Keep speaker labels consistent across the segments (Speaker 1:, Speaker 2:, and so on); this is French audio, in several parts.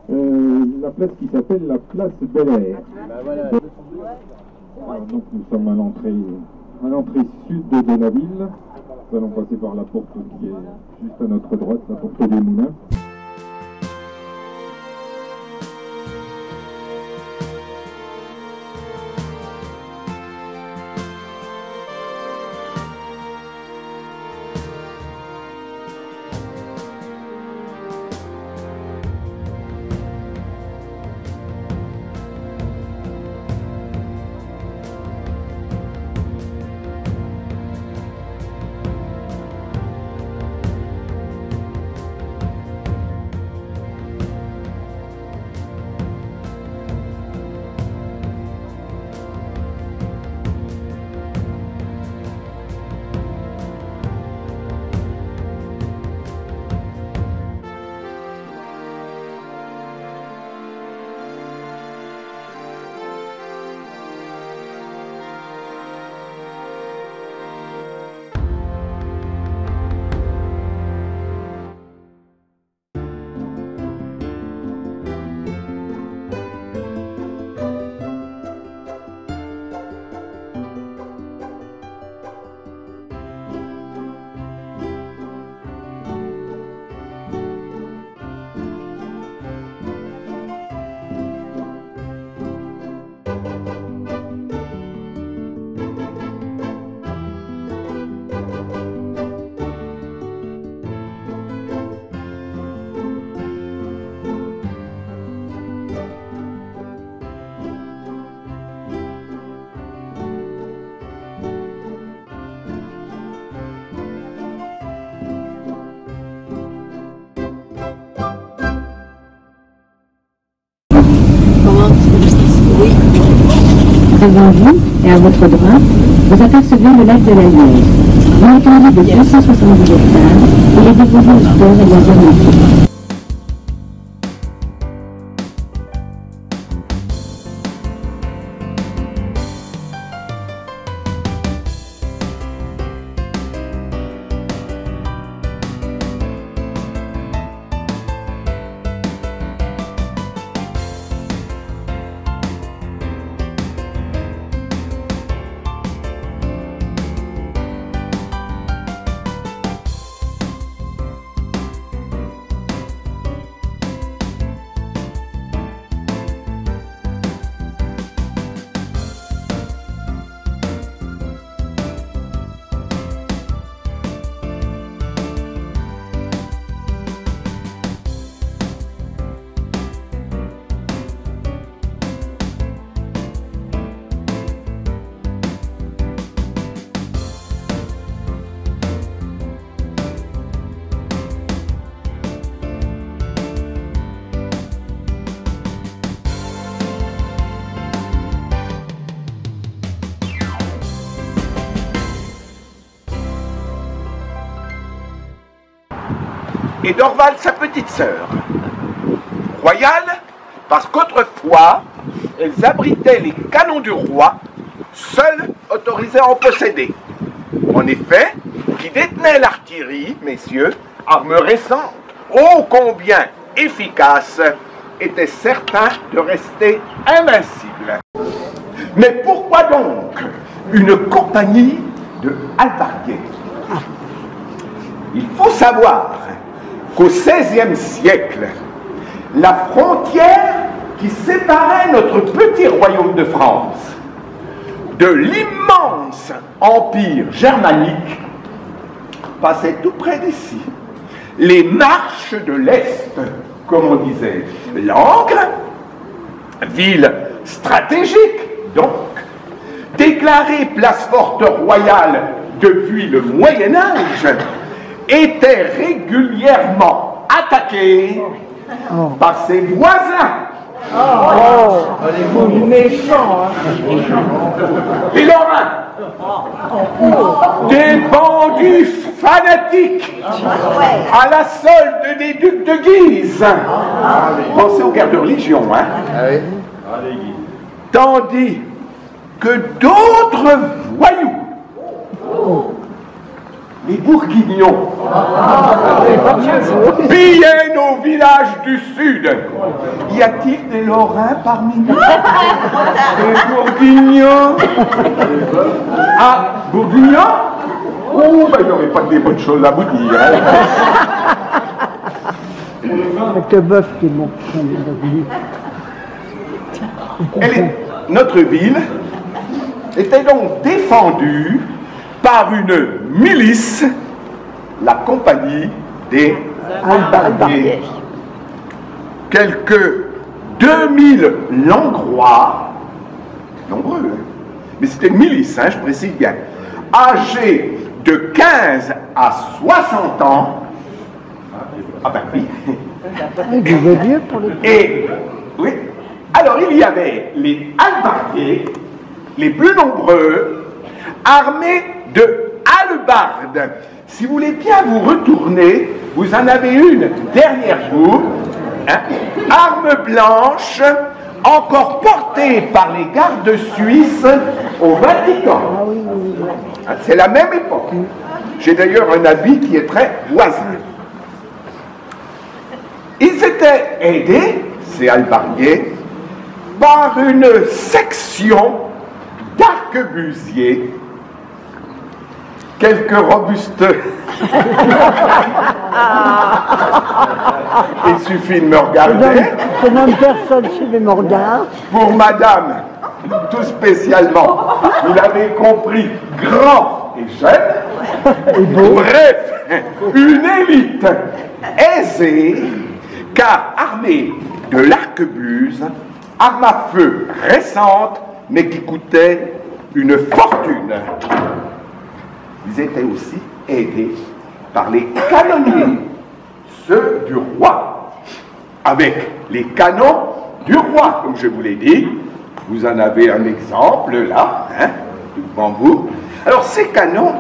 Speaker 1: la place qui s'appelle la place Bel Air. Alors, donc nous sommes à l'entrée sud de la ville. Nous allons passer par la porte qui est juste à notre droite, la porte des Moulins.
Speaker 2: Devant vous et à votre droite, vous apercevez le lac de la Liège. Une étendue de 270 hectares, il est dévolu au sport et loisirs nautiques.
Speaker 3: Et Dorval sa petite sœur. Royales, parce qu'autrefois, elles abritaient les canons du roi, seules autorisées à en posséder. En effet, qui détenaient l'artillerie, messieurs, arme récente, ô combien efficace, étaient certains de rester invincibles. Mais pourquoi donc une compagnie de hallebardiers? Il faut savoir qu'au XVIe siècle, la frontière qui séparait notre petit royaume de France de l'immense empire germanique passait tout près d'ici. Les marches de l'Est, comme on disait, Langres, ville stratégique donc, déclarée place forte royale depuis le Moyen-Âge, était régulièrement attaquée par ses voisins.
Speaker 4: Méchant,
Speaker 3: Les Lorrains, des bandits fanatiques à la solde des ducs de Guise. Pensez aux guerres de religion, hein. Tandis que d'autres voyous, les Bourguignons, pillaient nos village du Sud. Y a-t-il des Lorrains parmi nous? Des Bourguignons? Ah, Bourguignons? Oh, ben il n'y aurait pas que des bonnes choses à vous dire.
Speaker 4: Avec le bœuf qui monte.
Speaker 3: Notre ville était donc défendue par une milice, la compagnie des Albardiers. Quelques 2000 Langrois, nombreux, hein, mais c'était une milice, hein, je précise bien, âgés de 15 à 60 ans. Ah ben oui. Et oui. Alors il y avait les hallebardiers, les plus nombreux, armés de hallebardes. Si vous voulez bien vous retourner, vous en avez une derrière vous, hein, arme blanche, encore portée par les gardes suisses au Vatican. C'est la même époque. J'ai d'ailleurs un habit qui est très voisin. Ils étaient aidés, ces hallebardiers, par une section d'arquebusiers, quelques robustes. Il suffit de me regarder.
Speaker 4: Je n'aime personne suivait mon regard.
Speaker 3: Pour madame, tout spécialement, vous l'avez compris, grand et jeune. Bref, une élite aisée, car armée de l'arquebuse, arme à feu récente, mais qui coûtait une fortune. Ils étaient aussi aidés par les canonniers, ceux du roi, avec les canons du roi, comme je vous l'ai dit. Vous en avez un exemple là, hein, devant vous. Alors ces canons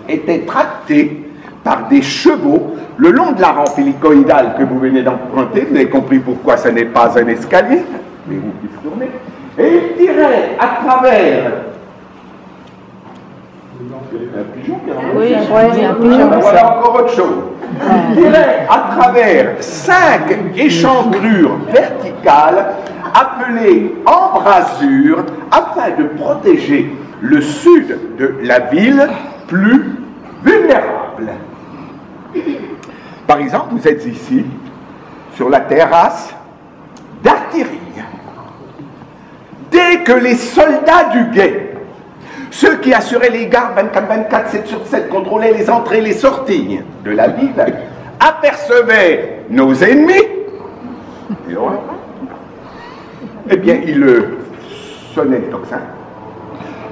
Speaker 3: étaient tractés par des chevaux le long de la rampe hélicoïdale que vous venez d'emprunter. Vous avez compris pourquoi ce n'est pas un escalier, mais vous qui se tournez. Et ils tiraient à travers. Un pigeon qui a
Speaker 4: Oui, un pigeon.
Speaker 3: Voilà encore autre chose. Ils tiraient à travers 5 échancrures verticales appelées embrasures afin de protéger le sud de la ville plus vulnérable. Par exemple, vous êtes ici sur la terrasse d'artillerie. Dès que les soldats du guet, ceux qui assuraient les gardes 24/24, 7/7, contrôlaient les entrées et les sorties de la ville, apercevaient nos ennemis, eh bien, ils sonnaient le tocsin,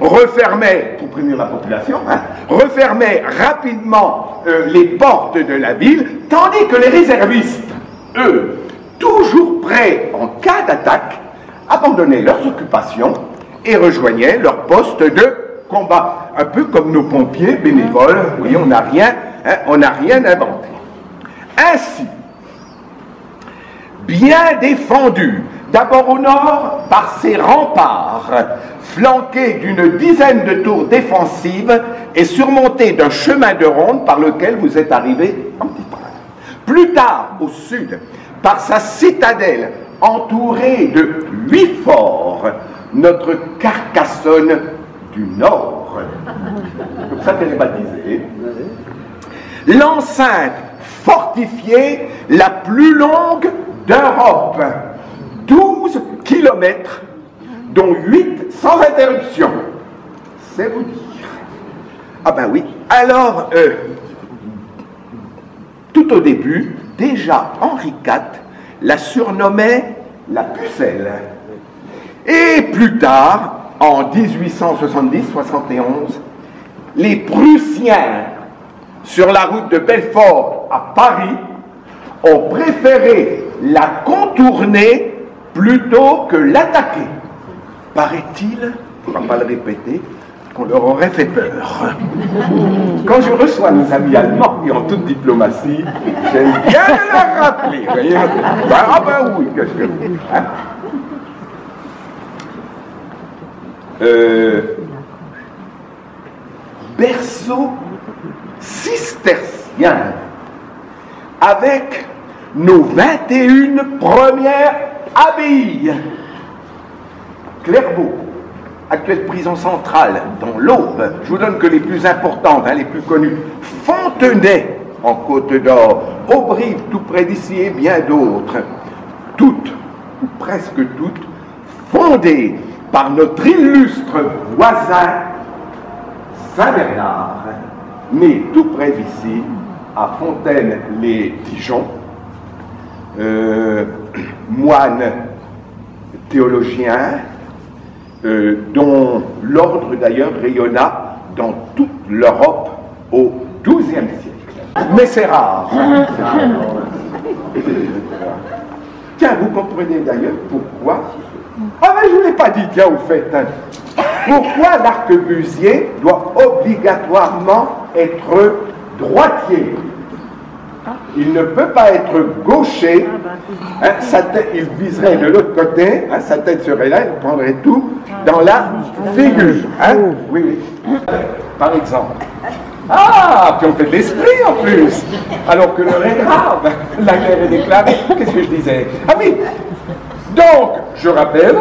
Speaker 3: refermaient, pour prévenir la population, hein, refermaient rapidement les portes de la ville, tandis que les réservistes, eux, toujours prêts en cas d'attaque, abandonnaient leurs occupations et rejoignaient leur poste de combat. Un peu comme nos pompiers bénévoles, vous voyez, on n'a rien inventé. Ainsi, bien défendu, d'abord au nord par ses remparts, flanqués d'une dizaine de tours défensives et surmontés d'un chemin de ronde par lequel vous êtes arrivé en petit train. Plus tard, au sud, par sa citadelle entourée de 8 forts, notre Carcassonne du Nord, comme ça qu'elle est baptisée, l'enceinte fortifiée la plus longue d'Europe, 12 kilomètres, dont 8 sans interruption. C'est vous dire. Ah ben oui, alors, tout au début, déjà Henri IV la surnommait la Pucelle. Et plus tard, en 1870-71, les Prussiens, sur la route de Belfort à Paris, ont préféré la contourner plutôt que l'attaquer. Paraît-il, il ne faudra pas le répéter, qu'on leur aurait fait peur. Quand je reçois nos amis allemands, et en toute diplomatie, j'aime bien leur rappeler. Vous voyez, ah ben oui, qu'est-ce que vous... Hein? Berceau cistercien, avec nos 21 premières abbayes. Clairvaux, actuelle prison centrale dans l'Aube, je vous donne que les plus importantes, les plus connues. Fontenay, en Côte d'Or, Auberive, tout près d'ici, et bien d'autres. Toutes, ou presque toutes, fondées par notre illustre voisin Saint-Bernard, né tout près d'ici, à Fontaine-les-Dijon, moine théologien, dont l'ordre d'ailleurs rayonna dans toute l'Europe au XIIe siècle. Mais c'est rare. Tiens, vous comprenez d'ailleurs pourquoi? Ah ben je ne vous l'ai pas dit, tiens, au fait. Pourquoi l'arquebusier doit obligatoirement être droitier? Il ne peut pas être gaucher, sa tête, il viserait de l'autre côté, sa tête serait là, il prendrait tout dans la figure. Oui, oui. Par exemple. Ah, puis on fait de l'esprit en plus, alors que l'heure est grave, la guerre est déclarée. Qu'est-ce que je disais? Ah oui, donc, je rappelle,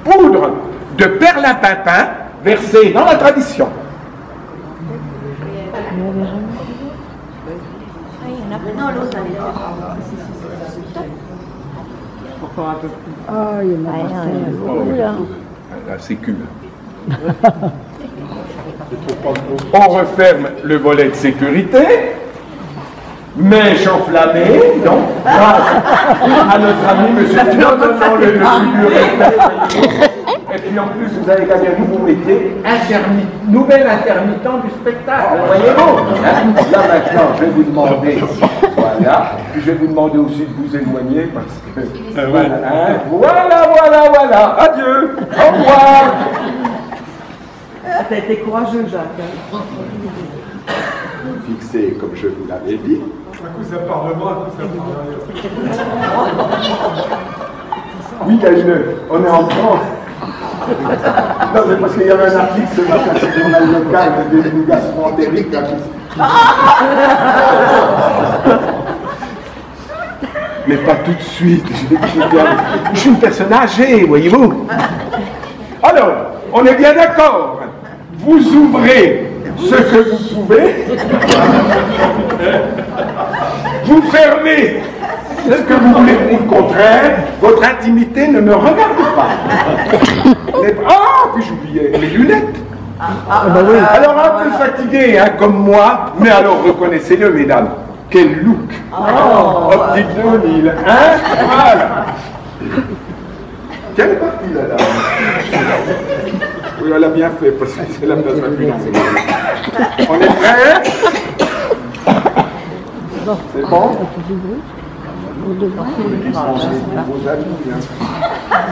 Speaker 3: poudre de perlimpinpin versée dans la tradition.
Speaker 4: Ah, il y en a beaucoup là.
Speaker 3: La sécu. On referme le volet de sécurité. Mèche enflammée, donc, grâce à notre ami monsieur. Non, le figure. Et puis en plus, vous avez gagné un nouveau métier, nouvel intermittent du spectacle. Voyez-vous, là maintenant, je vais vous demander, voilà, puis je vais vous demander aussi de vous éloigner parce que. Voilà. Adieu. Au revoir.
Speaker 5: T'as été courageux, Jacques.
Speaker 3: Fixé, comme je vous l'avais dit.
Speaker 1: Un coup ça part de moi, un coup ça part de
Speaker 3: Oui, il y a une. On est en France. Non, c'est parce qu'il y avait un article ce matin sur le journal local de divulgation entérique. Mais pas tout de suite. Je suis une personne âgée, voyez-vous. Alors, on est bien d'accord. Vous ouvrez ce que vous pouvez. Vous fermez ce que vous voulez. Au contraire, votre intimité ne me regarde pas. Ah, puis j'oubliais les lunettes. Oui. Alors un peu fatigué, comme moi, mais alors reconnaissez-le, mesdames. Quel look. Optique 2000, voilà. Quelle est partie là-là? Oui, elle a bien fait, parce que c'est la place la plus longue. On est prêts? C'est bon? Vos amis,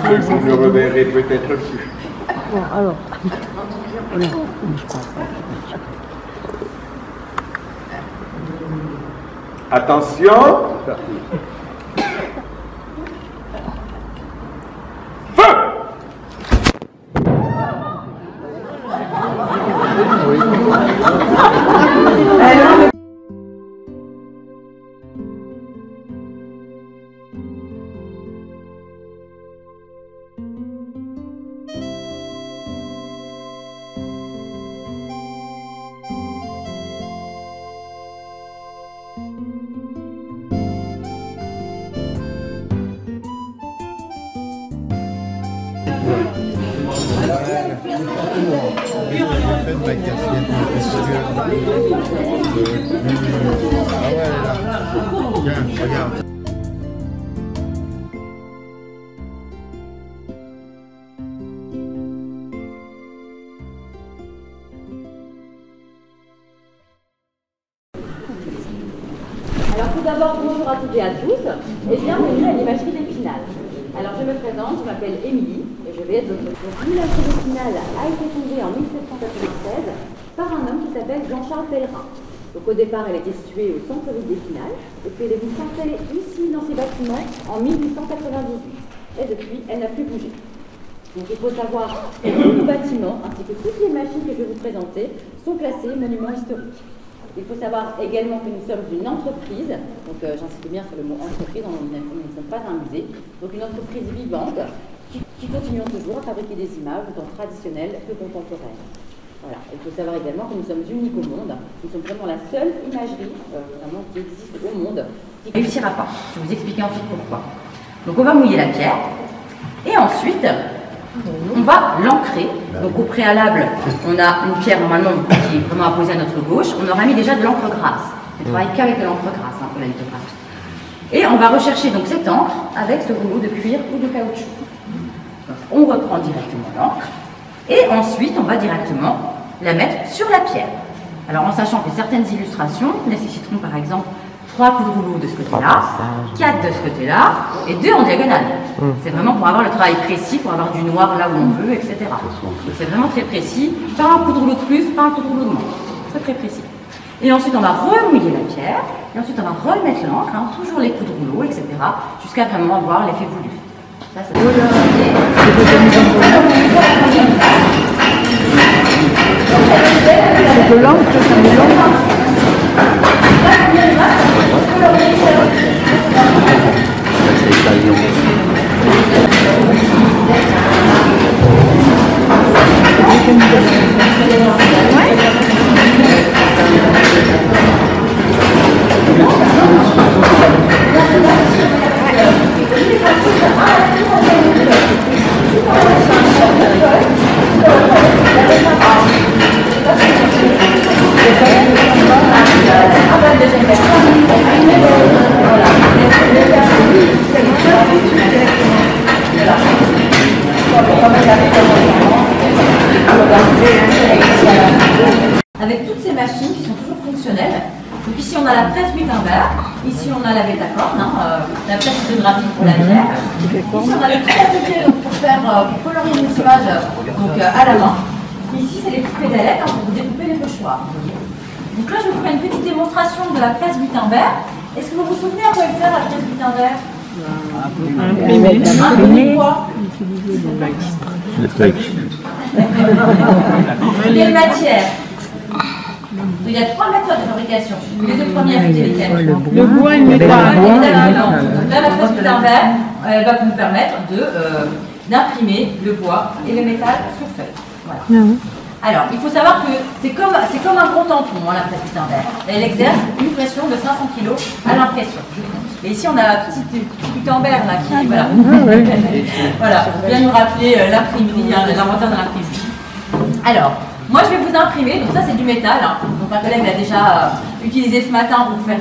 Speaker 3: ceux que vous ne reverrez peut-être plus.
Speaker 4: Bon, alors.
Speaker 3: Attention. Feu!
Speaker 6: Regarde.
Speaker 7: Alors tout d'abord, bonjour à toutes et à tous et bienvenue à l'imagerie d'Épinal. Alors je me présente, je m'appelle Émilie et je vais être votre guide. L'imagerie d'Épinal a été fondée en 1796 par un homme qui s'appelle Jean-Charles Pellerin. Donc au départ, elle était située au centre-ville d'Épinal et puis elle est venue s'installer ici dans ces bâtiments en 1898. Et depuis, elle n'a plus bougé. Donc il faut savoir que tous nos bâtiments ainsi que toutes les machines que je vais vous présenter sont classées monuments historiques. Il faut savoir également que nous sommes une entreprise, donc j'insiste bien sur le mot entreprise, nous ne sommes pas un musée, donc une entreprise vivante qui continuons toujours à fabriquer des images autant traditionnelles que contemporaines. Voilà. Il faut savoir également que nous sommes uniques au monde, nous sommes vraiment la seule imagerie vraiment qui existe au monde qui ne réussira pas. Je vais vous expliquer ensuite pourquoi. Donc on va mouiller la pierre et ensuite on va l'ancrer. Donc au préalable, on a une pierre normalement qui est vraiment apposée à notre gauche. On aura mis déjà de l'encre grasse. On ne travaille qu'avec de l'encre grasse pour la lithographie. Et on va rechercher donc cette encre avec ce rouleau de cuir ou de caoutchouc. Donc, on reprend directement l'encre et ensuite on va directement la mettre sur la pierre. Alors en sachant que certaines illustrations nécessiteront par exemple 3 coups de rouleau de ce côté-là, 4 de ce côté-là et 2 en diagonale. C'est vraiment pour avoir le travail précis, pour avoir du noir là où on veut, etc. C'est vraiment très précis, pas un coup de rouleau de plus, pas un coup de rouleau de moins. C'est très précis. Et ensuite on va remouiller la pierre, et ensuite on va remettre l'encre, hein, toujours les coups de rouleau, etc. jusqu'à vraiment avoir l'effet voulu. Ça, ça
Speaker 4: de l'encre,
Speaker 7: avec toutes ces machines qui sont toujours fonctionnelles. Donc ici on a la presse Gutenberg, ici on a la Betacorn, la presse photographique pour la pierre. Ici on a le petit atelier pour faire pour colorier les images à la main. Ici c'est les petites pédalettes pour vous découper les pochoirs. Donc là je vais vous faire une petite démonstration de la presse Gutenberg. Est-ce que vous vous souvenez à quoi elle sert la presse Gutenberg? Imprimer quoi? Quelle matière? Il y a 3 méthodes de fabrication. Les 2 premières, c'était lesquelles?
Speaker 4: le bois et le métal.
Speaker 7: Exactement. Donc là, la presse Gutenberg, elle va nous permettre d'imprimer le bois et le métal sur feuille. Voilà. Alors, il faut savoir que c'est comme un gros tampon, la presse Gutenberg. Elle exerce une pression de 500 kg à l'impression. Et ici, on a la petite Gutenberg là, qui voilà, vient nous rappeler l'imprimerie, l'inventeur de l'imprimerie. Alors, moi je vais vous imprimer, donc ça c'est du métal. Donc ma collègue l'a déjà utilisé ce matin pour faire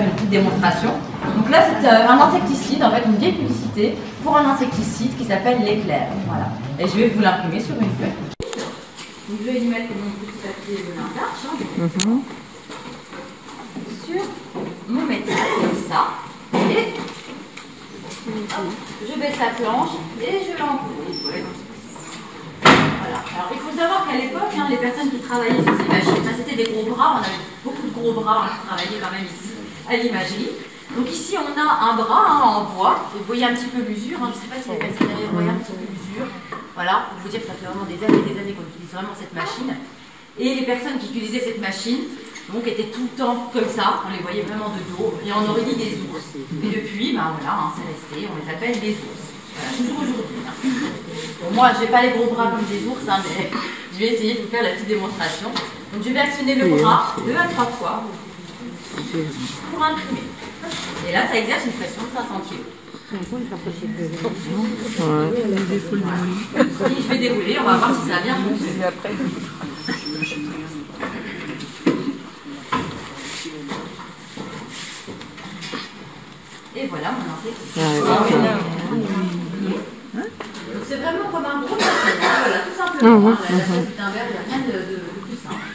Speaker 7: une petite démonstration. Donc là c'est un insecticide, en fait une vieille publicité pour un insecticide qui s'appelle l'éclair. Voilà. Et je vais vous l'imprimer sur une feuille. Donc je vais y mettre mon petit papier de l'impression sur mon métal, comme ça. Et hop, je baisse la planche et je l'encours. Voilà. Alors il faut savoir qu'à l'époque, les personnes qui travaillaient sur ces machines, c'était des gros bras, on avait beaucoup de gros bras qui travaillaient quand même ici à l'imagerie. Donc ici on a un bras en bois, et vous voyez un petit peu l'usure, je ne sais pas si les personnes derrière voient un petit peu l'usure. Voilà, pour vous dire que ça fait vraiment des années qu'on utilise vraiment cette machine. Et les personnes qui utilisaient cette machine, donc étaient tout le temps comme ça, on les voyait vraiment de dos, et on aurait dit des ours. Et depuis, ben voilà, c'est resté, on les appelle des ours. Voilà, toujours aujourd'hui. Bon, moi, je n'ai pas les gros bras comme des ours, mais je vais essayer de vous faire la petite démonstration. Donc je vais actionner le bras 2 à 3 fois pour imprimer. Et là, ça exerce une pression de 500 kg. Je vais dérouler, on va voir si ça a bien fonctionné. Et voilà mon insecticide. Donc c'est vraiment comme un gros papier, voilà, tout simplement. La presse Gutenberg, il n'y a rien de plus simple.